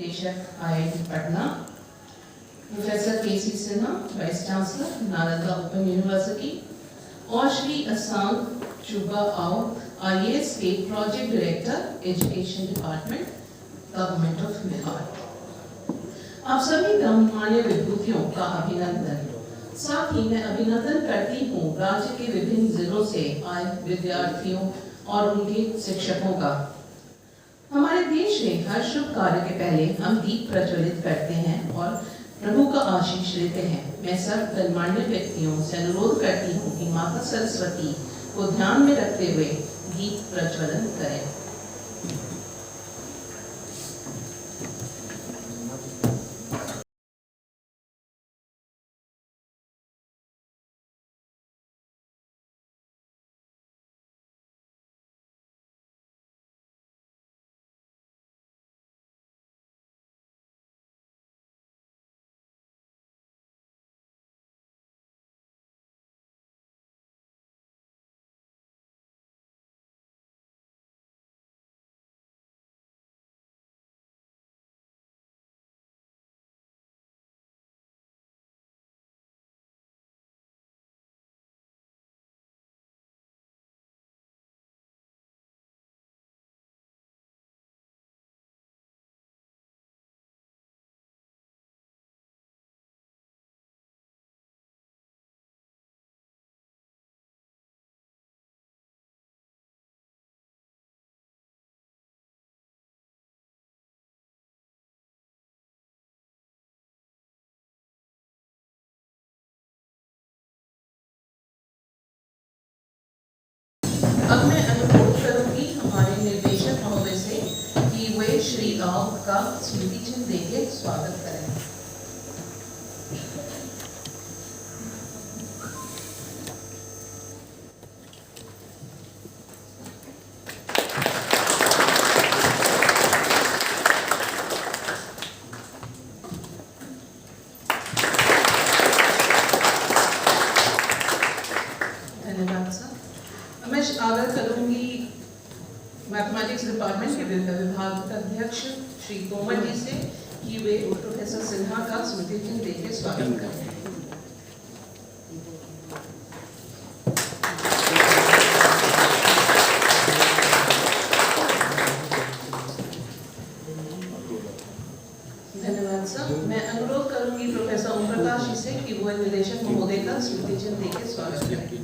निदेशक IIT Patna, professor KC Sinha, vice chancellor, Nalanda open university, और श्री असांग चुबा आओ, IAS state project director, education department, government of Bihar. आप सभी गणमान्य विभूतियों का अभिनंदन। साथ ही मैं अभिनंदन करती हूँ राज्य के विभिन्न जिलों से आए विद्यार्थियों और उनके शिक्षकों का। हमारे देश में हर शुभ कार्य के पहले हम दीप प्रज्वलित करते हैं और प्रभु का आशीष लेते हैं। मैं सब गणमान्य व्यक्तियों से अनुरोध करती हूँ कि माता सरस्वती को ध्यान में रखते हुए दीप प्रज्वलन करें। अब मैं अनुरोध करूंगी हमारे निर्देशक महोदय से कि वे श्री राव का स्मृति चिन्ह देके स्वागत करें। धन्यवाद सर। मैं आग्रह करूंगी मैथमेटिक्स डिपार्टमेंट के विभाग अध्यक्ष श्री तोमर जी से कि वे प्रोफेसर सिन्हा का स्मृति चिन्ह देके स्वागत करें। धन्यवाद सर। मैं अनुरोध करूंगी प्रोफेसर ओम प्रकाश जी से कि वो निदेशक महोदय का स्मृति चिन्ह देके स्वागत करें।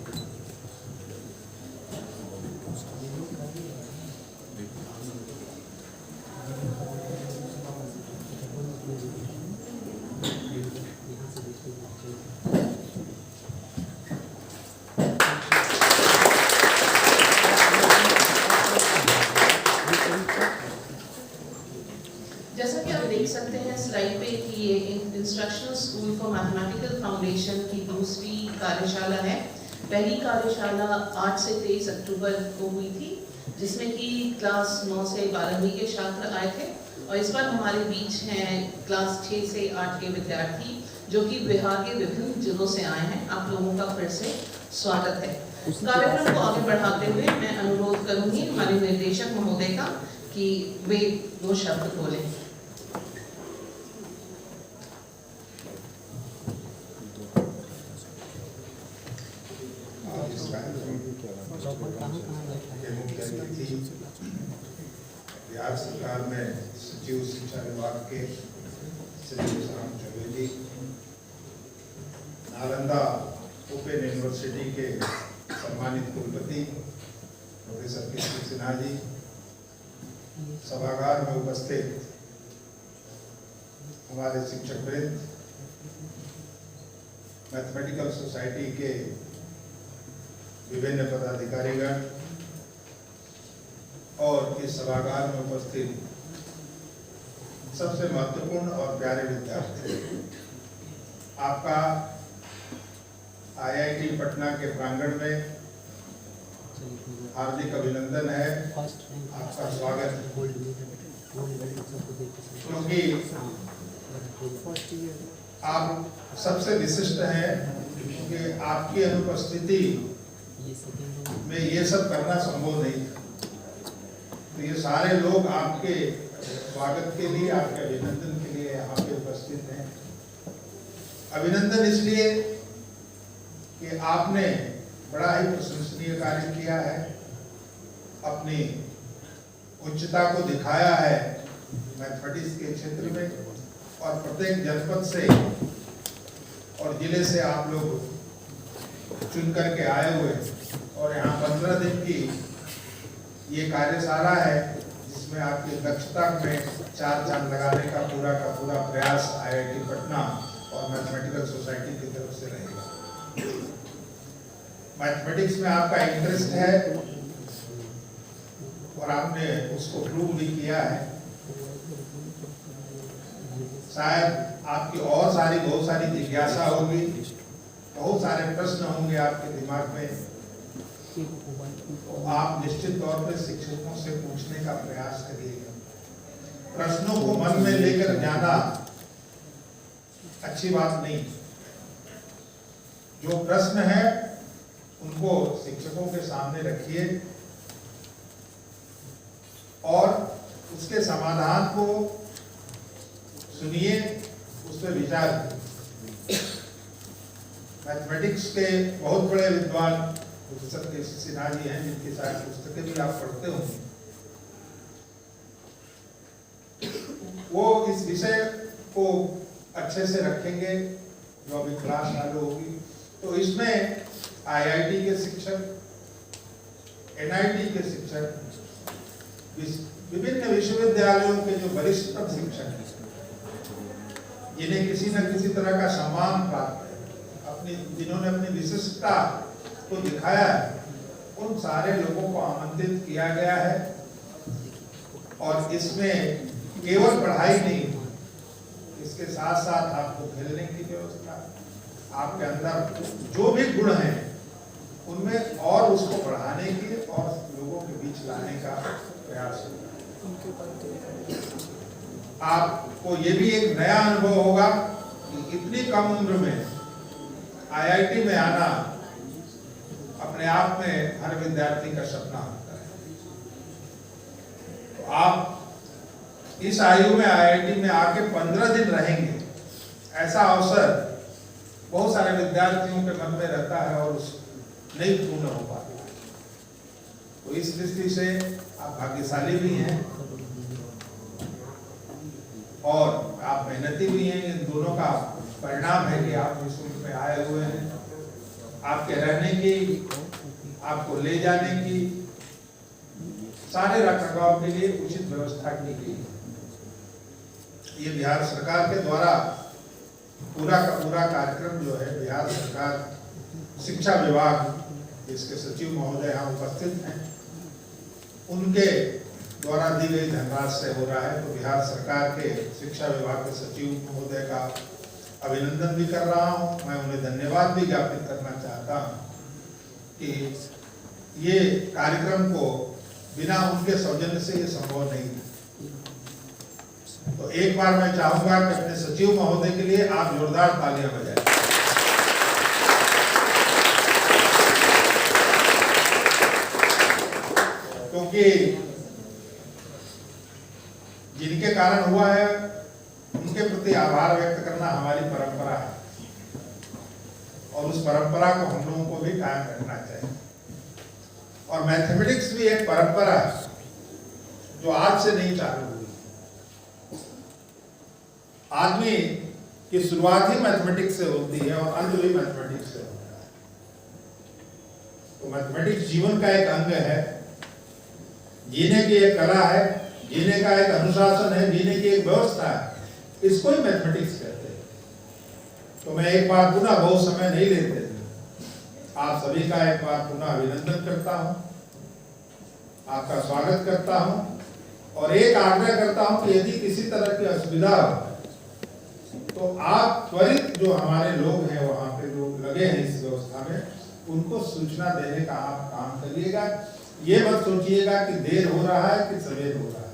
जैसा कि आप देख सकते हैं स्लाइड पे कि ये instructional school for mathematical foundation की दूसरी कार्यशाला है। पहली कार्यशाला 8 से 23 अक्टूबर को हुई थी, जिसमें कि क्लास 9 से 12वीं के छात्र आए थे, और इस बार हमारे बीच हैं क्लास 6 से 8 के विद्यार्थी जो कि बिहार के विभिन्न जिलों से आए हैं। आप लोगों का फिर से स्वागत है। कार्यक्रम को आगे बढ़ाते हुए मैं अनुरोध करूंगी हमारे निर्देशक महोदय का कि वे 2 शब्द बोलें। बिहार सरकार में सचिव शिक्षा विभाग के सचिव राम चौबे, नालंदा ओपन यूनिवर्सिटी के सम्मानित कुलपति प्रोफेसर KC सिन्हा जी, सभागार में उपस्थित हमारे शिक्षक वृंद, मैथमेटिकल सोसाइटी के विभिन्न पदाधिकारीगण और इस सभागार में उपस्थित सबसे महत्वपूर्ण और प्यारे विद्यार्थी, आपका IIT पटना के प्रांगण में हार्दिक अभिनंदन है, आपका स्वागत है। क्योंकि आप सबसे विशिष्ट हैं, क्योंकि आपकी अनुपस्थिति में ये सब करना संभव नहीं था। तो ये सारे लोग आपके स्वागत के लिए, आपके अभिनंदन अभिनंदन इसलिए कि आपने बड़ा ही प्रशंसनीय कार्य किया है, अपनी उच्चता को दिखाया है मैथमेटिक्स के क्षेत्र में, और प्रत्येक जनपद से और जिले से आप लोग चुन करके आए हुए, और यहाँ 15 दिन की ये कार्यशाला है जिसमें आपकी दक्षता में 4 चांद लगाने का पूरा प्रयास IIT पटना और मैथमेटिकल सोसाइटी की तरफ से रहेगा। मैथमेटिक्स में आपका इंटरेस्ट है और आपने उसको प्रूव भी किया है। शायद आपकी और बहुत सारी जिज्ञासा होगी, बहुत सारे प्रश्न होंगे आपके दिमाग में, तो आप निश्चित तौर पर शिक्षकों से पूछने का प्रयास करिएगा। प्रश्नों को मन में लेकर जाना अच्छी बात नहीं। जो प्रश्न है उनको शिक्षकों के सामने रखिए और उसके समाधान को सुनिए, उस पर विचार करिए। मैथमेटिक्स के बहुत बड़े विद्वान प्रोफेसर केसी सिन्हा जी हैं, जिनकी सारी पुस्तकें भी आप पढ़ते होंगे। वो इस विषय को अच्छे से रखेंगे जो अभी क्लास चालू होगी। तो इसमें IIT के शिक्षक, NIT के शिक्षक, विभिन्न विश्वविद्यालयों के जो वरिष्ठ शिक्षक हैं, जिन्हें किसी न किसी तरह का सम्मान प्राप्त है, जिन्होंने अपनी विशिष्टता को दिखाया है, उन सारे लोगों को आमंत्रित किया गया है। और इसमें केवल पढ़ाई नहीं, इसके साथ साथ आपको खेलने की व्यवस्था, आपके अंदर जो भी गुण हैं उनमें और उसको बढ़ाने की और लोगों के बीच लाने का प्रयास होगा। आपको ये भी एक नया अनुभव होगा कि इतनी कम उम्र में IIT में आना अपने आप में हर विद्यार्थी का सपना होता है। तो आप इस आयु में IIT में आके 15 दिन रहेंगे, ऐसा अवसर बहुत सारे विद्यार्थियों के मन में रहता है और उस नहीं पूर्ण हो पाता। तो इस दृष्टि से आप भाग्यशाली भी हैं और आप मेहनती भी हैं। इन दोनों का परिणाम है कि आप इस उम्र में आए हुए हैं। आपके रहने की, आपको ले जाने की, सारे रखरखाव के लिए उचित व्यवस्था की गई। ये बिहार सरकार के द्वारा पूरा का पूरा कार्यक्रम जो है, बिहार सरकार शिक्षा विभाग, इसके सचिव महोदय यहाँ उपस्थित हैं, उनके द्वारा दी गई धनराशि से हो रहा है। तो बिहार सरकार के शिक्षा विभाग के सचिव महोदय का अभिनंदन भी कर रहा हूँ। मैं उन्हें धन्यवाद भी ज्ञापित करना चाहता हूँ कि ये कार्यक्रम को बिना उनके सौजन्य से ये संभव नहीं है। तो एक बार मैं चाहूंगा कि अपने सचिव महोदय के लिए आप जोरदार तालियां बजाएं। क्योंकि जिनके कारण हुआ है उनके प्रति आभार व्यक्त करना हमारी परंपरा है और उस परंपरा को हम लोगों को भी कायम रखना चाहिए। और मैथमेटिक्स भी एक परंपरा है जो आज से नहीं चालू हुई। आदमी की शुरुआत ही मैथमेटिक्स से होती है और अंत भी मैथमेटिक्स से होता है। तो मैथमेटिक्स जीवन का एक अंग है, जीने की एक कला है, जीने का एक अनुशासन है, जीने की एक व्यवस्था है। इसको ही मैथमेटिक्स कहते हैं। तो मैं एक बार पुनः, बहुत समय नहीं लेते, आप सभी का एक बार पुनः अभिनंदन करता हूं, आपका स्वागत करता हूं और एक आग्रह करता हूं कि यदि किसी तरह की असुविधा हो तो आप त्वरित जो हमारे लोग हैं वहां पे लोग लगे हैं इस व्यवस्था में, उनको सूचना देने का आप काम करिएगा। ये मत सोचिएगा कि देर हो रहा है कि सवेर हो रहा है।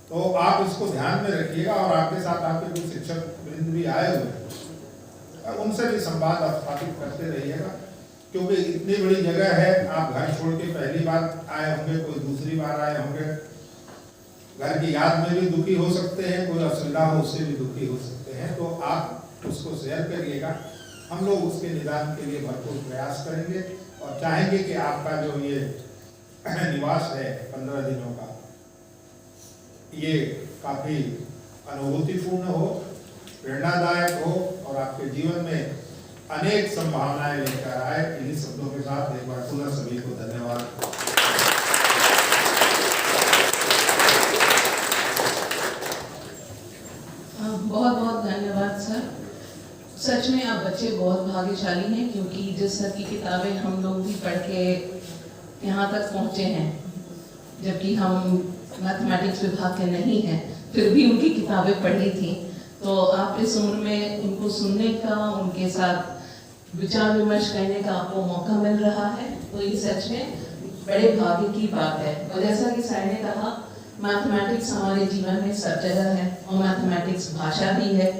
तो आप इसको ध्यान में रखिएगा और आपके साथ आपके कुछ शिक्षक वृंद भी आए हुए हैं, उनसे भी संवाद स्थापित करते रहिएगा। क्योंकि इतनी बड़ी जगह है, आप घर छोड़ के पहली बार आए होंगे, कोई दूसरी बार आए होंगे, घर की याद में भी दुखी हो सकते हैं, कोई असुविधा हो उससे भी दुखी हो सकते हैं, तो आप उसको शेयर करिएगा। हम लोग उसके निदान के लिए भरपूर प्रयास करेंगे और चाहेंगे कि आपका जो ये निवास है 15 दिनों का, ये काफी अनुभूतिपूर्ण हो, प्रेरणादायक हो और आपके जीवन में अनेक संभावनाएं लेकर आए। इन्हीं शब्दों के साथ एक बार पुनः सभी को धन्यवाद। बहुत बहुत धन्यवाद सर। सच में आप बच्चे बहुत भाग्यशाली हैं, क्योंकि जिस सर की किताबें हम लोग भी पढ़ के यहाँ तक पहुँचे हैं, जबकि हम मैथमेटिक्स विभाग के नहीं हैं, फिर भी उनकी किताबें पढ़ी थी। तो आप इस उम्र में उनको सुनने का, उनके साथ विचार विमर्श करने का आपको मौका मिल रहा है, तो ये सच में बड़े भाग्य की बात है। और जैसा कि सर ने कहा, मैथमेटिक्स हमारे जीवन में सब जगह है और मैथमेटिक्स भाषा भी है।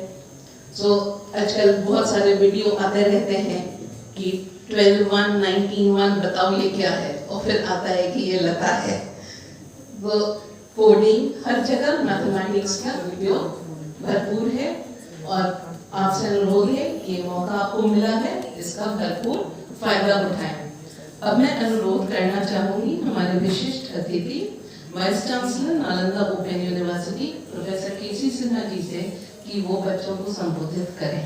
सो आजकल बहुत सारे वीडियो आते रहते हैं कि 12-1, 19-1 बताओ ये क्या है, और फिर आता है कि ये लता है। वो कोडिंग हर जगह मैथमेटिक्स का उपयोग भरपूर है और आपसे अनुरोध है कि ये मौका आपको मिला है, इसका भरपूर फायदा उठाएं। अब मैं अनुरोध करना चाहूंगी हमारे विशिष्ट अतिथि vice chancellor Nalanda open university professor KC Sinha ji से कि वो बच्चों को संबोधित करें।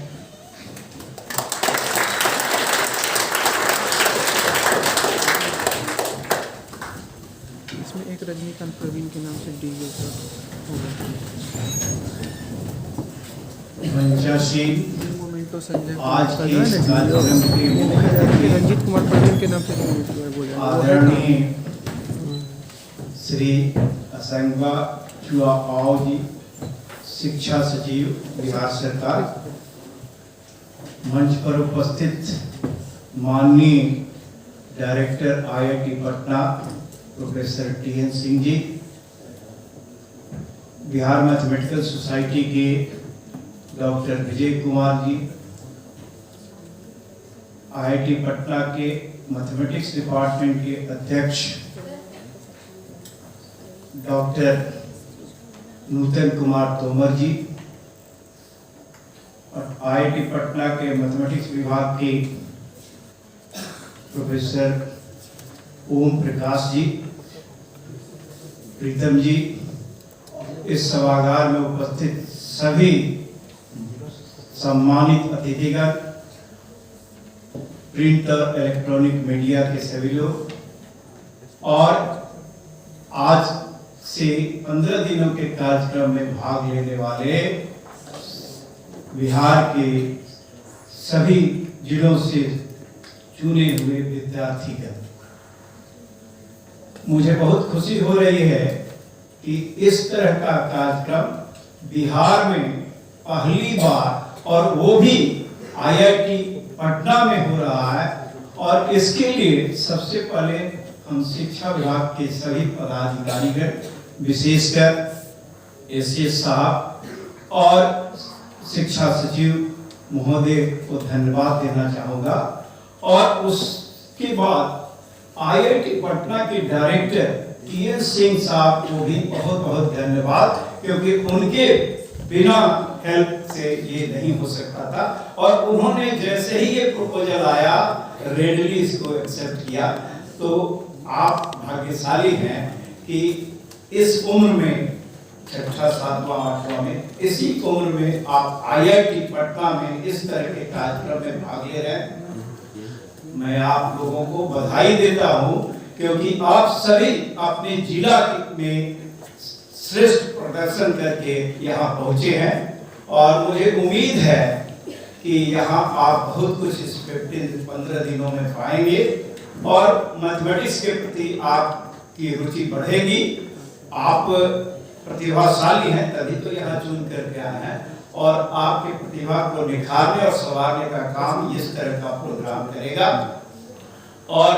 इसमें एक रजनीकांत प्रवीण के नाम से डी मोमेंटो संजय आज के इस कार्यक्रम के रंजीत कुमार प्रवीण के नाम से आदरणीय श्री असंगा चुआ आओ जी, शिक्षा सचिव बिहार सरकार, मंच पर उपस्थित माननीय director IIT Patna professor TN Singh ji, Bihar mathematical society के डॉक्टर विजय कुमार जी, IIT पटना के मैथमेटिक्स डिपार्टमेंट के अध्यक्ष डॉक्टर नूतन कुमार तोमर जी और IIT पटना के मैथमेटिक्स विभाग के प्रोफेसर ओम प्रकाश जी, प्रीतम जी, इस सभागार में उपस्थित सभी सम्मानित अतिथिगण, प्रिंट और इलेक्ट्रॉनिक मीडिया के सभी लोग, और आज से 15 दिनों के कार्यक्रम में भाग लेने वाले बिहार के सभी जिलों से चुने हुए विद्यार्थीगण, मुझे बहुत खुशी हो रही है कि इस तरह का कार्यक्रम बिहार में पहली बार, और वो भी IIT पटना में हो रहा है। और इसके लिए सबसे पहले हम शिक्षा विभाग के सभी पदाधिकारीगण, विशेषकर एसएस साहब और शिक्षा सचिव महोदय को धन्यवाद देना चाहूँगा। और उसके बाद IIT पटना के डायरेक्टर TN सिंह साहब को भी बहुत बहुत धन्यवाद, क्योंकि उनके बिना हेल्प से ये नहीं हो सकता था। और उन्होंने जैसे ही ये प्रपोजल आया, रेडली इसको एक्सेप्ट किया। तो आप भाग्यशाली हैं कि इस उम्र में, 6वां 7वां 8वां में, इसी उम्र में आप IIT पटना में इस तरह के कार्यक्रम में भाग ले रहे हैं। मैं आप लोगों को बधाई देता हूं, क्योंकि आप सभी अपने जिला में श्रेष्ठ प्रदर्शन करके यहाँ पहुंचे हैं। और मुझे उम्मीद है कि यहाँ आप बहुत कुछ इस 15 दिनों में पाएंगे और मैथमेटिक्स के प्रति आपकी रुचि बढ़ेगी। आप प्रतिभाशाली हैं, तभी तो यहाँ चुन करके आए हैं, और आपकी प्रतिभा को निखारने और संवारने का काम इस तरह का प्रोग्राम करेगा। और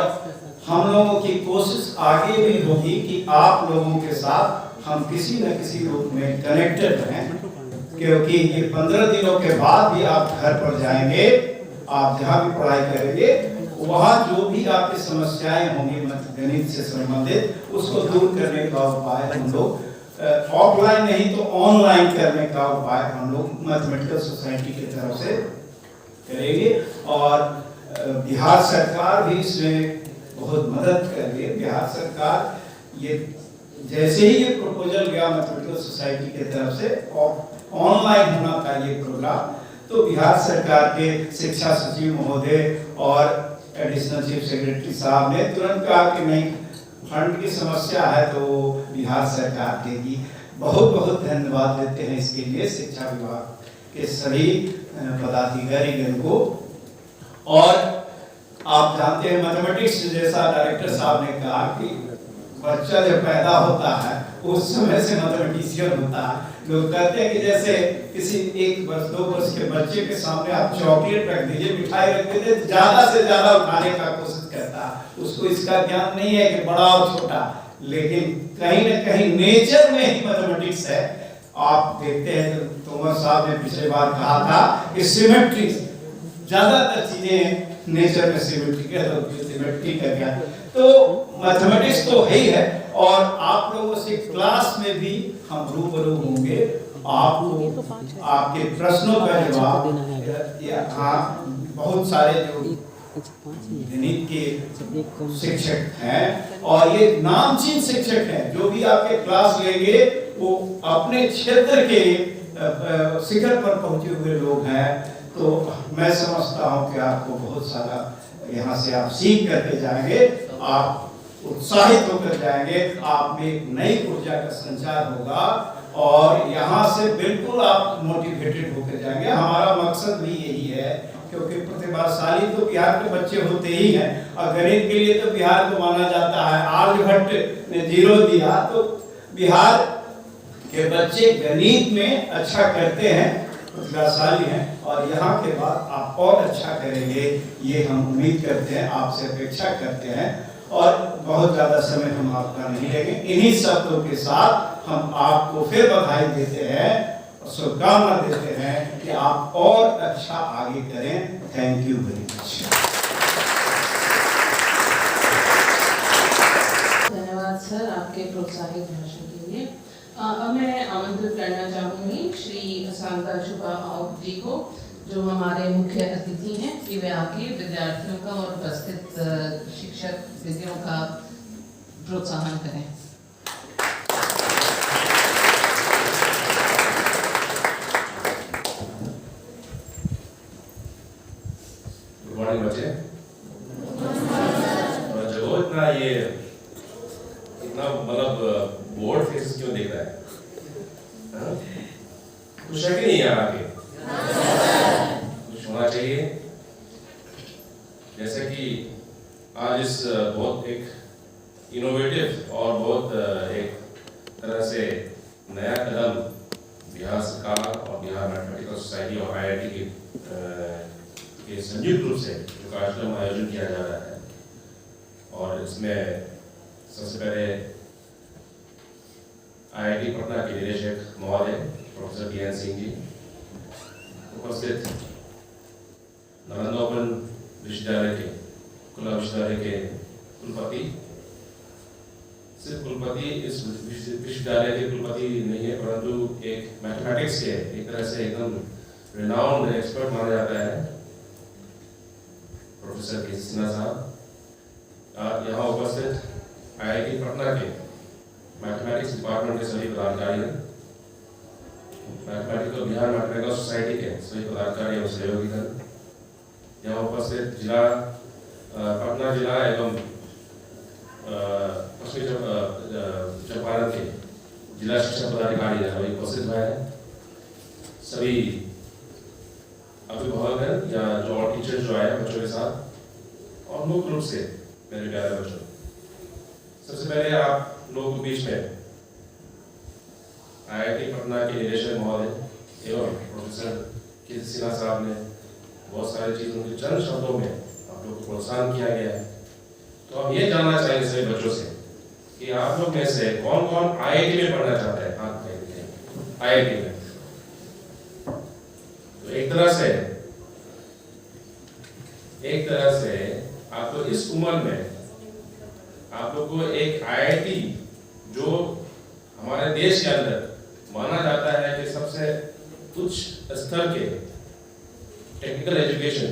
हम लोगों की कोशिश आगे भी होगी कि आप लोगों के साथ हम किसी न किसी रूप में कनेक्टेड रहें, क्योंकि ये 15 दिनों के बाद भी आप घर पर जाएंगे, आप जहाँ भी पढ़ाई करेंगे, वहाँ जो भी आपकी समस्याएं होंगी गणित से संबंधित, उसको दूर करने का उपाय हम लोग ऑफलाइन नहीं तो ऑनलाइन करने का उपाय हम लोग मैथमेटिकल सोसाइटी की तरफ से करेंगे और बिहार सरकार भी इसमें बहुत मदद कर रही है। बिहार सरकार ये जैसे ही ये प्रपोजल गया मैथमेटिकल सोसाइटी की तरफ से ऑनलाइन होना था ये प्रोग्राम, तो बिहार सरकार के शिक्षा सचिव महोदय और एडिशनल चीफ सेक्रेटरी साहब ने तुरंत कहा कि नहीं, फंड की समस्या है तो बिहार सरकार देगी। बहुत बहुत धन्यवाद देते हैं इसके लिए शिक्षा विभाग के सभी पदाधिकारीगण को। और आप जानते हैं मैथमेटिक्स, जैसा डायरेक्टर साहब ने कहा कि बच्चा जब पैदा होता है उस समय से मैथमेटिशियन होता है। लोग कहते हैं कि जैसे किसी 1 वर्ष 2 वर्ष के बच्चे के सामने आप चॉकलेट रख दीजिए, मिठाई रख दीजिए, ज्यादा से ज्यादा उठाने का कोशिश करता है। उसको इसका ज्ञान नहीं है कि बड़ा और छोटा, लेकिन कहीं न कहीं नेचर में ही मैथमेटिक्स है। आप देखते हैं तोमर साहब ने पिछले बार कहा था कि सिमेट्री, ज्यादातर चीजें नेचर में सिमेट्री है, तो सिमेट्री का क्या, तो मैथमेटिक्स तो है ही है। और आप लोगों से क्लास में भी हम रूबरू होंगे, आपको आपके प्रश्नों का जवाब हाँ, बहुत सारे जो गणित के शिक्षक हैं और ये नामचीन शिक्षक हैं, जो भी आपके क्लास लेंगे वो अपने क्षेत्र के शिखर पर पहुंचे हुए लोग हैं। तो मैं समझता हूं कि आपको बहुत सारा यहाँ से आप सीख करके जाएंगे, आप उत्साहित होकर जाएंगे, आप में एक नई ऊर्जा का संचार होगा और यहाँ से बिल्कुल आप मोटिवेटेड होकर जाएंगे। हमारा मकसद भी यही है, क्योंकि प्रतिभाशाली तो बिहार के बच्चे होते ही हैं और गणित के लिए तो बिहार को माना जाता है। आर्यभट्ट ने 0 दिया तो बिहार के बच्चे गणित में अच्छा करते हैं, प्रतिभाशाली हैं और यहाँ के बाद आप और अच्छा करेंगे, ये हम उम्मीद करते हैं, आपसे अपेक्षा करते हैं। और बहुत ज़्यादा समय हम आपका नहीं लेंगे। इन्हीं शब्दों के साथ हम आपको फिर बधाई देते हैं और शुभकामना देते हैं कि आप और अच्छा आगे करें। Thank you very much. धन्यवाद सर आपके प्रोत्साहित भाषण के लिए। अब मैं आमंत्रित करना चाहूँगी श्री सांता शुभा आउट जी को, जो हमारे मुख्य अतिथि हैं, कि वे आके विद्यार्थियों का और उपस्थित शिक्षक विद्याओं का प्रोत्साहन करें। गुड मॉर्निंग बच्चे। जो इतना ये इतना मतलब बोर्ड फेस क्यों देख रहा है? कुछ है कि नहीं यहाँ आके? कुछ होना चाहिए। जैसे कि आज इस बहुत एक इनोवेटिव और बहुत एक तरह से नया कदम बिहार सरकार और बिहार मैथमेटिकल सोसाइटी और IIT के संयुक्त रूप से जो कार्यक्रम आयोजन किया जा रहा है, और इसमें सबसे पहले IIT पटना के निदेशक महोदय प्रोफेसर PN सिंह जी, उपस्थित नालंदा ओपन विश्वविद्यालय के खुला विश्वविद्यालय के कुलपति, सिर्फ कुलपति इस विश्वविद्यालय के कुलपति नहीं है, परंतु एक मैथमेटिक्स के एक तरह से एकदम रिनाउंड एक्सपर्ट माना जाता है, प्रोफेसर के सिन्हा साहब। यहाँ उपस्थित IIT पटना के मैथमेटिक्स डिपार्टमेंट के सभी पदाधिकारी, मैथमेटिकल बिहार मैथमेटिकल सोसाइटी के सभी पदाधिकारी और सहयोगीगण, यहाँ उपस्थित जिला पटना जिला एवं पश्चिमी चंपारण के जिला शिक्षा पदाधिकारी अभी उपस्थित हुए हैं, सभी अभिभावक या जो और टीचर जो आए बच्चों के साथ, और मुख्य रूप से मेरे प्यारे बच्चों, सबसे पहले आप लोगों के बीच में IIT पटना के निदेशक महोदय एवं प्रोफेसर के सिन्हा साहब ने बहुत सारी चीज़ उनके चंद शब्दों में आप लोग को प्रोत्साहन किया गया है। तो हम ये जानना चाहेंगे सभी बच्चों से कि आप लोग में से कौन कौन IIT में पढ़ना चाहता है? हाथ उठाइए। IIT में तो एक तरह से आपको इस उम्र में आप लोग को एक IIT जो हमारे देश के अंदर माना जाता है कि सबसे उच्च स्तर के टेक्निकल एजुकेशन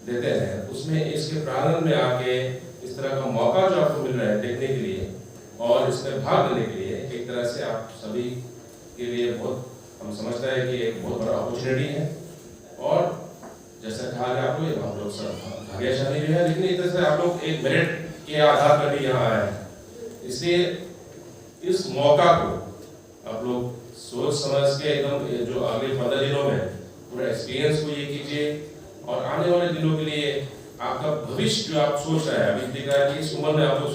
देते हैं, उसमें इसके प्रारंभ में आके इस तरह का मौका जो आपको मिल रहा है देखने के लिए और इसमें भाग लेने के लिए, एक तरह से आप सभी के लिए बहुत, हम समझते हैं कि एक बहुत बड़ा अपॉर्चुनिटी है। और जैसा कहा गया आपको, हम लोग सब भाग्यशाली भी है, लेकिन एक तरह से आप लोग एक मेरिट के आधार पर भी यहाँ आए हैं। इसलिए इस मौका को आप लोग सोच समझ के एकदम जो अगले 15 दिनों में पूरा एक्सपीरियंस को ये कीजिए और आने वाले दिनों के लिए आपका भविष्य जो आप सोच रहे हैं, अभी दिख रहा है कि इस उम्र में आप लोग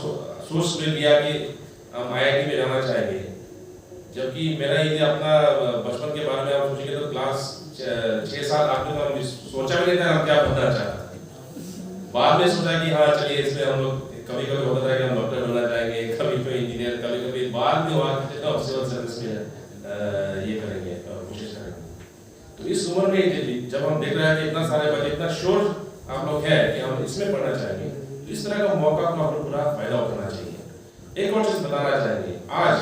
सोच ले लिया कि हम IIT में जाना चाहेंगे, जबकि मेरा ये अपना बचपन के बारे में आप सोचेंगे तो क्लास 6-7 आठ में हम सोचा भी नहीं था हम क्या बनना चाहते। बाद में सोचा कि हाँ चलिए इसमें हम लोग कभी कभी होता था कि हम डॉक्टर बनना चाहेंगे, कभी कोई इंजीनियर, कभी कभी बाद में हुआ सिविल सर्विस में ये करेंगे, कोशिश करेंगे। तो इस उम्र में जब हम देख रहे हैं कि इतना सारे बच्चे, इतना शोर आप लोग है कि हम इसमें पढ़ना चाहेंगे, तो इस तरह का मौका को आप लोग पूरा फायदा उठाना चाहिए। एक और चीज बताना चाहेंगे, आज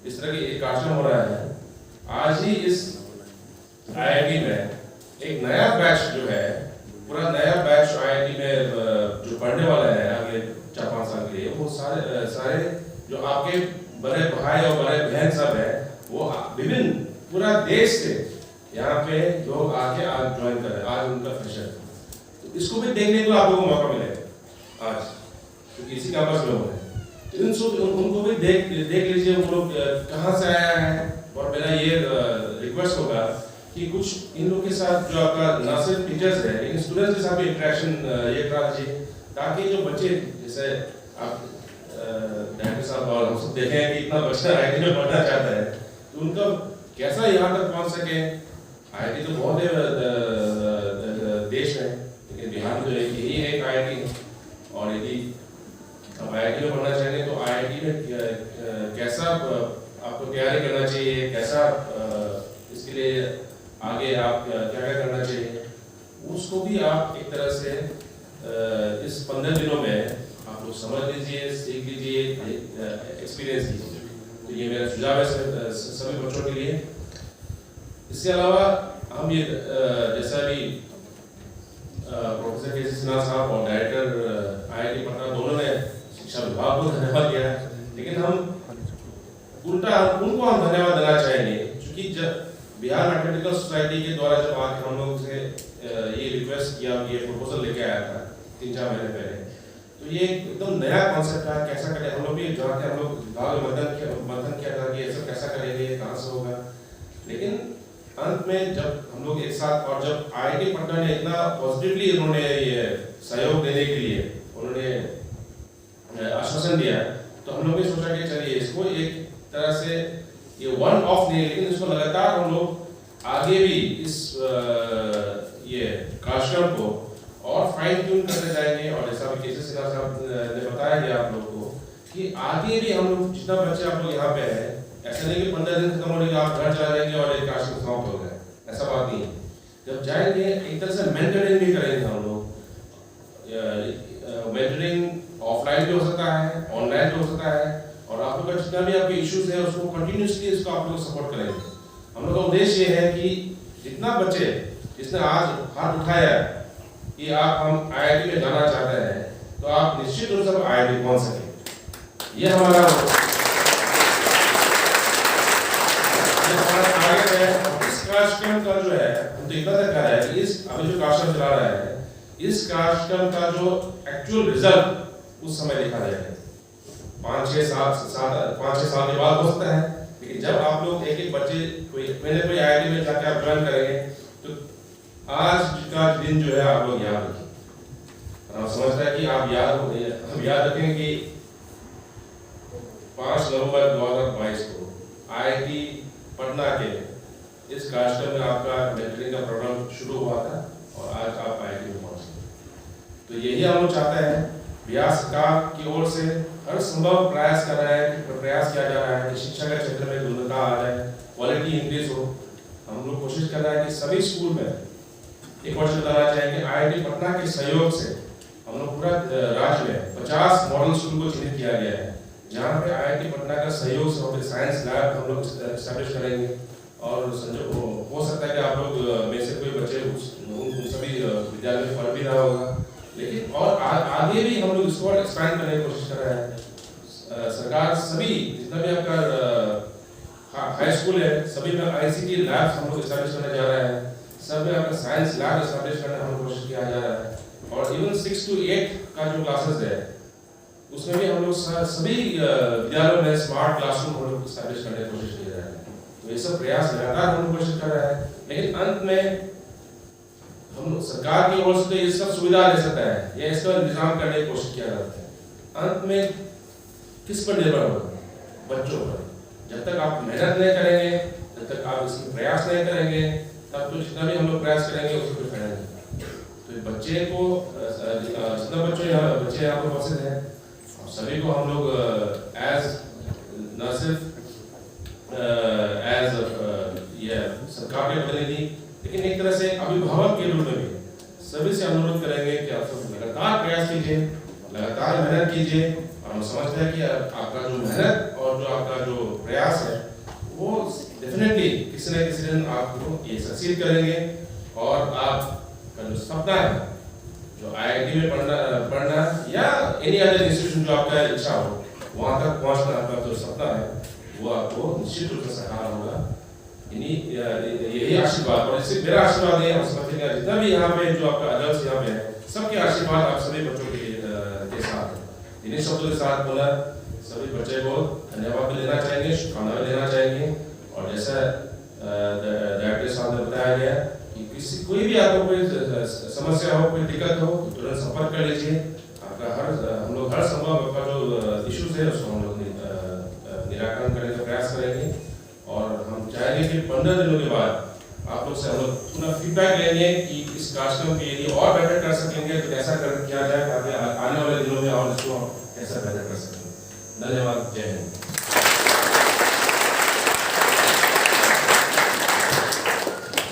इस तरह की एक कार्यक्रम हो रहा है, आज ही इस IIT में एक नया बैच जो है, पूरा नया बैच IIT में जो पढ़ने वाला है अगले 4-5 साल के लिए, वो सारे जो आपके बड़े भाई और बड़े बहन सब है, वो विभिन्न पूरा देश से यहाँ पे लोग आके आज ज्वाइन कर रहे हैं, आज उनका फ्रेशर। तो इसको भी देखने को आप लोगों को मौका मिलेगा आज, क्योंकि इसी कैंपस में हो रहे हैं। उनको भी देख लीजिए वो लोग कहाँ से आया है। और मेरा ये रिक्वेस्ट होगा कि कुछ इन लोग के साथ जो आपका ना सिर्फ टीचर्स है लेकिन स्टूडेंट्स के साथ भी इंटरेक्शन ये करा दीजिए, ताकि जो बच्चे, जैसे आप डायरेक्टर साहब और हम सब देखें कि इतना बच्चा IIT में पढ़ना चाहता है, तो उनका कैसा यहाँ तक पहुँच सके। IIT तो बहुत देश है, लेकिन बिहार में जो है यही है एक IIT है। और यदि अब IIT में पढ़ना चाहेंगे तो IIT में कैसा आपको तैयारी करना चाहिए, कैसा इसके लिए आगे आप क्या क्या करना चाहिए, उसको भी आप एक तरह से इस 15 दिनों में आप लोग समझ लीजिए, सीख लीजिए, एक्सपीरियंस कीजिए। तो ये मेरा सुझाव है सभी बच्चों के लिए। इसके अलावा हम ये जैसा भी प्रोफेसर के सिन्हा साहब और डायरेक्टर IIT पटना दोनों ने शिक्षा विभाग को धन्यवाद दिया है, लेकिन हम उल्टा उनको हम धन्यवाद देना चाहेंगे, क्योंकि जब बिहार मैथमेटिकल सोसाइटी के द्वारा जब आज हम लोग से ये रिक्वेस्ट किया, ये प्रपोजल लेके आया था 3-4 महीने पहले, तो ये एकदम नया कॉन्सेप्ट है, कैसा करें। हम लोग भी जहाँ के हम लोग विभाग में मंथन किया था कि ऐसा कैसा करेंगे, कहाँ से होगा, लेकिन अंत में जब हम लोग एक साथ, और जब IIT पटना ने इतना पॉजिटिवली उन्होंने ये सहयोग देने के लिए उन्होंने आश्वासन दिया, तो हम लोग भी सोचा कि चलिए इसको एक तरह से ये वन ऑफ नहीं, लेकिन इसको लगातार हम लोग आगे भी इस ये कार्यक्रम को और फाइन ट्यून करते जाएंगे। और जैसा भी केसी सिन्हा साहब ने बताया गया आप लोग को कि आगे भी हम लोग जितना बच्चे आप लोग यहाँ पे हैं, ऐसा नहीं कि 15 दिन खत्म होने के आप घर चला जाएंगे और एक कार्यक्रम समाप्त हो गया, ऐसा बात नहीं है। जब जाएंगे एक तरह से मेंटरिंग भी करेंगे हम लोग। मेंटरिंग ऑफलाइन भी हो सकता है, ऑनलाइन भी हो सकता है, और आप लोग का जितना भी आपके इश्यूज है उसको कंटिन्यूसली इसको आप लोग सपोर्ट करेंगे। हम लोग का उद्देश्य ये है कि जितना बच्चे जिसने आज हाथ उठाया कि आप हम IIT में जाना चाहते हैं, तो आप निश्चित रूप से IIT पहुंच सके। ये हमारा टारगेट है। इस कार्यक्रम का जो है, हम तो इतना तक है कि इस अभी जो कार्यक्रम चला रहा है, इस कार्यक्रम का जो एक्चुअल रिजल्ट उस समय देखा जाएगा। 5-6 साल के बाद हो सकता है, लेकिन जब आप लोग एक बच्चे कोई IIT में जाकर आप ज्वाइन करेंगे, तो आज का दिन जो है आप लोग याद रखें। हम समझते हैं कि आप याद रखेंगे कि 5 नवंबर 2022 को IIT पटना के इस कार्यक्रम में आपका मेंटरिंग का प्रोग्राम शुरू हुआ था और आज आप IIT में पहुंचे। तो यही हम लोग चाहते हैं, बिहार सरकार की ओर से हर संभव प्रयास कर रहा है कि प्रयास किया जा रहा है कि शिक्षा के क्षेत्र में गुणवत्ता आ जाए, क्वालिटी इंक्रीज हो। हम लोग कोशिश कर रहे हैं कि सभी स्कूल में एक वर्ष बताना चाहेंगे IIT पटना के सहयोग से हम लोग पूरा राज्य में 50 मॉडल स्कूल को चिन्हित किया गया है, जहाँ पे IIT पटना का सहयोग से वहाँ पे साइंस लैब हम लोग एस्टैब्लिश करेंगे। और हो सकता है कि आप लोग में से कोई बच्चे उन सभी विद्यालय में पढ़ भी रहा होगा, लेकिन और आगे भी हम लोग इसको एक्सपैंड करने की कोशिश कर रहे हैं। सरकार सभी जितना भी आपका हाई स्कूल है सभी में ICT लैब्स हम लोग एस्टैब्लिश करने जा रहे हैं, सब में आपका साइंस लैब एस्टैब्लिश करने हम लोग कोशिश किया जा रहा है। और इवन 6 to 8 का जो क्लासेस है उसमें भी हम लोग सभी विद्यालयों में स्मार्ट क्लासरूम हम लोग एस्टैब्लिश करने की कोशिश की जा रहे हैं। तो ये सब प्रयास लगातार हम लोग कोशिश कर रहे हैं, लेकिन अंत में हम सरकार की ओर से तो ये सब सुविधा दे सकता है या इसका इंतजाम करने की कोशिश किया जाता है। अंत में किस पर निर्भर होगा? बच्चों पर। जब तक आप मेहनत नहीं करेंगे, जब तक आप इसमें प्रयास नहीं करेंगे, तब तो जितना भी हम लोग प्रयास करेंगे उसको कोई फायदा नहीं। तो बच्चे को जितना बच्चे यहाँ पर उपस्थित हैं सभी को हम लोग न सिर्फ एज ये सरकार के प्रतिनिधि, लेकिन एक तरह से अभिभावक के रूप में भी सभी से अनुरोध करेंगे कि आप सब लगातार प्रयास कीजिए, लगातार मेहनत कीजिए। और हम समझते हैं कि आपका जो मेहनत और जो आपका जो प्रयास है वो डेफिनेटली किसी न किसी दिन आपको ये सक्सीड करेंगे। और आपका जो सपना है जो IIT में पढ़ना या एनी अदर इंस्टीट्यूशन जो आपका इच्छा हो वहाँ तक पहुँचना, आपका जो सपना है वो आपको निश्चित रूप से साकार होगा। यही आशीर्वाद, और इससे मेरा आशीर्वाद है, हम समझते हैं जितना भी यहाँ पे जो आपका अडल्ट यहाँ पे है सबके आशीर्वाद आप सभी बच्चों के साथ है। इन्हीं शब्दों के साथ बोला सभी बच्चे को धन्यवाद भी देना चाहेंगे, शुभकामनाएं भी देना चाहेंगे। और जैसा डायरेक्टर साहब ने बताया गया कि कोई भी आपको कोई समस्या हो, कोई दिक्कत हो तो तुरंत संपर्क कर लीजिए। आपका हम लोग हर संभव आपका जो इश्यूज है उसको हम लोग निराकरण करने का प्रयास करेंगे। और हम चाहेंगे कि 15 दिनों के बाद आप लोग से हम लोग पुनः फीडबैक लेंगे कि इस कार्यक्रम के यदि और बेहतर कर सकेंगे तो कैसा किया जाए, ताकि आने वाले दिनों में और इसको कैसा बेहतर कर सकेंगे। धन्यवाद। जय हिंद।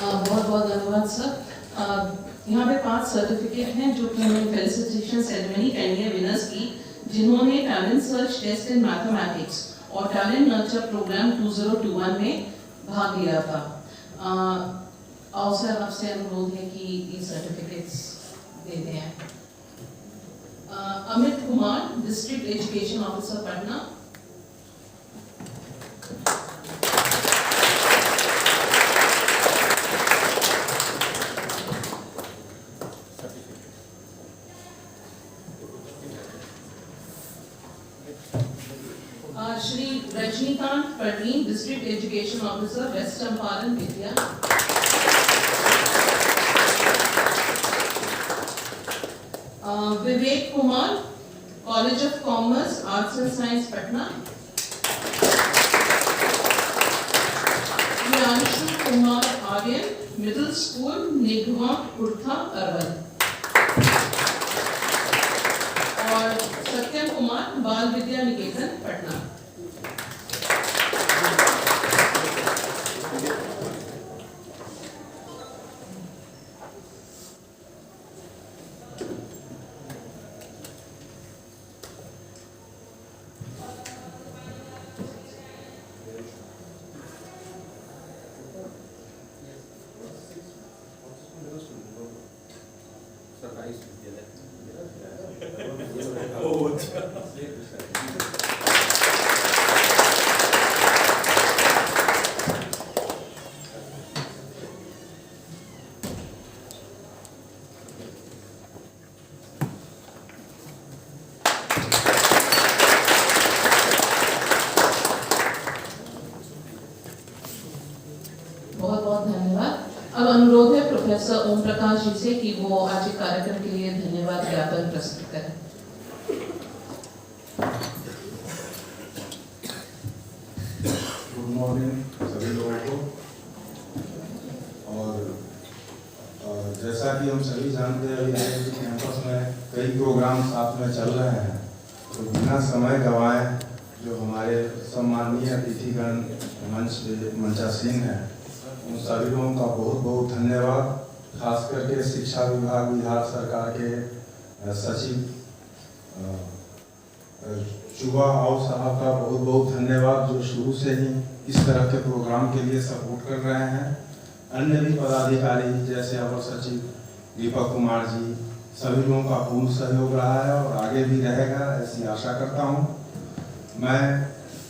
बहुत बहुत धन्यवाद सर। यहाँ पे 5 सर्टिफिकेट हैं जो कि हमने फेलिसिटेशन सेरेमनी करनी है विनर्स की, जिन्होंने talent search test in mathematics और टैलेंट नर्चर प्रोग्राम 2021 में भाग लिया था। और सर आपसे अनुरोध है कि ये सर्टिफिकेट्स दे दें। Amit Kumar, district education officer Patna. Shri Rajnikant Parveen, district education officer west Champaran Vidya. Vivek Kumar, college of commerce arts and science Patna. Priyanshu Kumar Aryan, middle school Nigma Kurtha Arwal. और सत्यम कुमार, बाल विद्या निकेतन पटना। बहुत बहुत धन्यवाद। अब अनुरोध है प्रोफेसर ओम प्रकाश जी से कि वो आज के कार्यक्रम के लिए धन्यवाद ज्ञापन प्रस्तुत करें। गुड मॉर्निंग सभी लोगों को। और जैसा कि हम सभी जानते हैं अभी IIT कैंपस में कई प्रोग्राम साथ में चल रहे हैं, तो बिना समय गंवाए जो हमारे सम्माननीय अतिथिगण मंचासीन हैं उन सभी लोगों का बहुत बहुत धन्यवाद। खास करके शिक्षा विभाग बिहार सरकार के सचिव चुबा आओ साहब का बहुत बहुत धन्यवाद, जो शुरू से ही इस तरह के प्रोग्राम के लिए सपोर्ट कर रहे हैं। अन्य भी पदाधिकारी जैसे अवर सचिव दीपक कुमार जी, सभी लोगों का पूर्ण सहयोग रहा है और आगे भी रहेगा, ऐसी आशा करता हूँ। मैं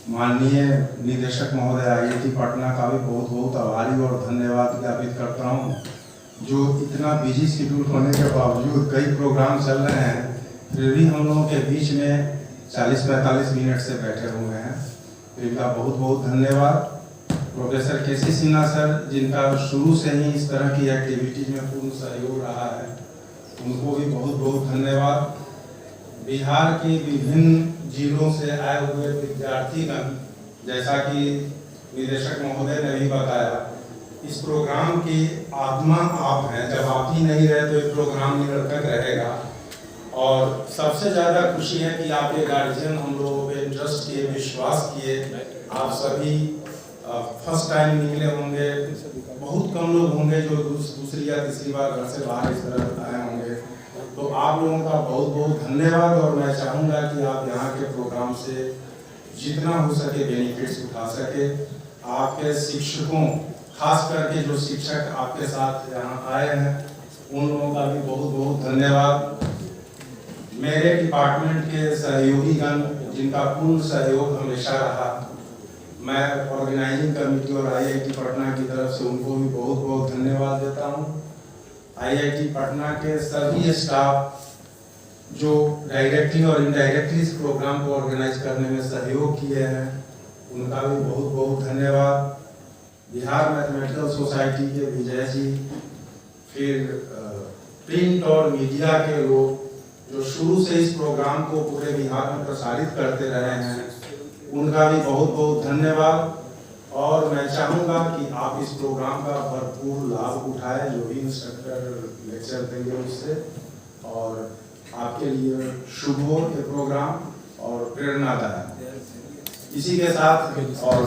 माननीय निदेशक महोदय IIT पटना का भी बहुत बहुत आभारी और धन्यवाद ज्ञापित करता हूँ, जो इतना बिजी शेड्यूल होने के बावजूद कई प्रोग्राम चल रहे हैं, फिर भी हम लोगों के बीच में 40-45 मिनट से बैठे हुए हैं, तो इनका बहुत बहुत धन्यवाद। प्रोफेसर KC सिन्हा सर, जिनका शुरू से ही इस तरह की एक्टिविटीज में पूर्ण सहयोग रहा है, उनको भी बहुत बहुत धन्यवाद। बिहार के विभिन्न जिलों से आए हुए विद्यार्थीगण, जैसा कि निदेशक महोदय ने भी बताया, इस प्रोग्राम की आत्मा आप हैं। जब आप ही नहीं रहे तो ये प्रोग्राम निरर्थक रहेगा। और सबसे ज़्यादा खुशी है कि आपके गार्जियन हम लोगों पे इंटरेस्ट किए, विश्वास किए। आप सभी फर्स्ट टाइम निकले होंगे, बहुत कम लोग होंगे जो दूसरी या तीसरी बार घर से बाहर इस तरह आए होंगे। तो आप लोगों का बहुत बहुत धन्यवाद। और मैं चाहूँगा कि आप यहाँ के प्रोग्राम से जितना हो सके बेनिफिट्स उठा सके। आपके शिक्षकों, खास करके जो शिक्षक आपके साथ यहाँ आए हैं, उन लोगों का भी बहुत बहुत धन्यवाद। मेरे डिपार्टमेंट के सहयोगीगण, जिनका पूर्ण सहयोग हमेशा रहा, मैं ऑर्गेनाइजिंग कमेटी और IIT पटना की तरफ से उनको भी बहुत बहुत धन्यवाद देता हूँ। IIT पटना के सभी स्टाफ जो डायरेक्टली और इनडायरेक्टली इस प्रोग्राम को ऑर्गेनाइज करने में सहयोग किए हैं, उनका भी बहुत बहुत धन्यवाद। बिहार मैथमेटिकल सोसाइटी के विजय जी, फिर प्रिंट और मीडिया के लोग जो शुरू से इस प्रोग्राम को पूरे बिहार में प्रसारित करते रहे हैं, उनका भी बहुत बहुत धन्यवाद। और मैं चाहूँगा कि आप इस प्रोग्राम का भरपूर लाभ उठाएं, जो भी इंस्ट्रक्टर लेक्चर देंगे उससे, और आपके लिए शुभ हो ये प्रोग्राम और प्रेरणादायक। इसी के साथ और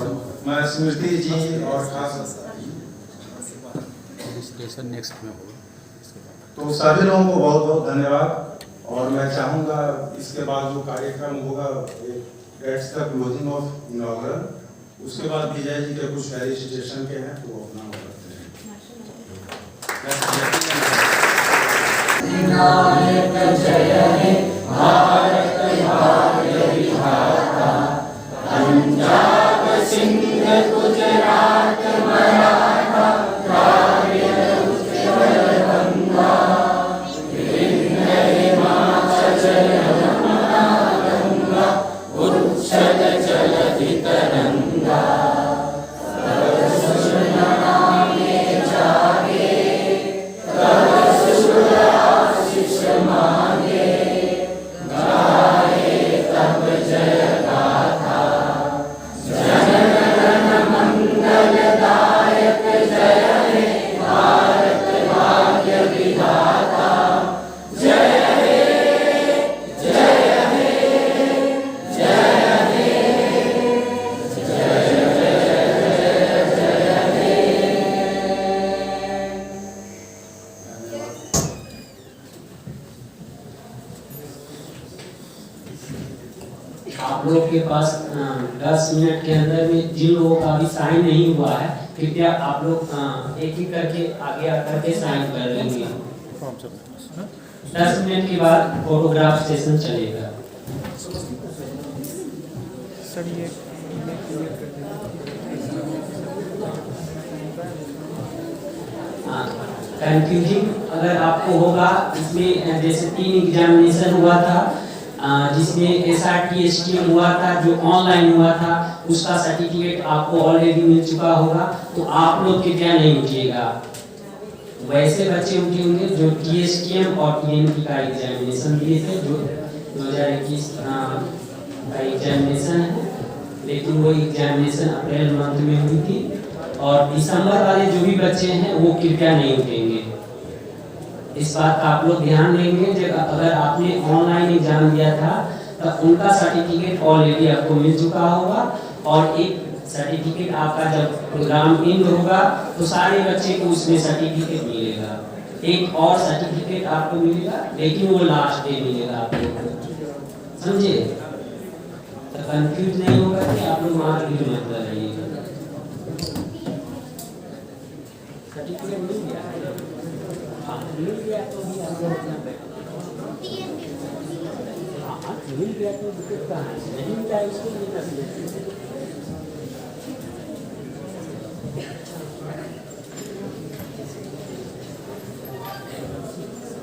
मैं स्मृति जी और खास नेक्स्ट में होगा, तो सभी लोगों को बहुत बहुत धन्यवाद। और मैं चाहूँगा इसके बाद जो कार्यक्रम होगा, that's the closing of inaugural, उसके बाद विजय जी के कुछ फेलिसिटेशन के हैं तो वो अपना करते आप लोग के पास 10 मिनट के अंदर में जिन लोगों का अभी साइन नहीं हुआ है, कृपया आप लोग एक एक करके आगे आकर के साइन कर लेंगे। 10 मिनट के बाद फोटोग्राफ सेशन चलेगा। सर ये क्लियर कर कंफ्यूजिंग अगर आपको होगा, इसमें जैसे 3 एग्जामिनेशन हुआ था, जिसमें SRT STM हुआ था, जो ऑनलाइन हुआ था, उसका सर्टिफिकेट आपको ऑलरेडी मिल चुका होगा, तो आप लोग कृपया नहीं उठिएगा। वैसे बच्चे उठे होंगे जो TSTM और TNP का एग्जामिनेशन दिए थे, जो 2021 का एग्जामिनेशन है, लेकिन वो एग्जामिनेशन अप्रैल मंथ में हुई थी। और दिसंबर वाले जो भी बच्चे हैं वो कृपया नहीं उठेंगे। इस बात का आप लोग ध्यान देंगे। जब अगर आपने ऑनलाइन एग्जाम दिया था तो उनका सर्टिफिकेट ऑलरेडी आपको मिल चुका होगा, और एक सर्टिफिकेट आपका जब प्रोग्राम एंड होगा तो सारे बच्चे को उसमें सर्टिफिकेट मिलेगा। एक और सर्टिफिकेट आपको मिलेगा, लेकिन वो लास्ट डे मिलेगा आप लोग को, समझे? कंफ्यूज नहीं होगा कि आप लोग वहाँ भीड़ मत रहिएगा। सर्टिफिकेट मिल गया? हाँ मिल गया तो भी आप लोग अपना हाँ मिल गया तो दिक्कत कहाँ है, नहीं मिला इसको नहीं कर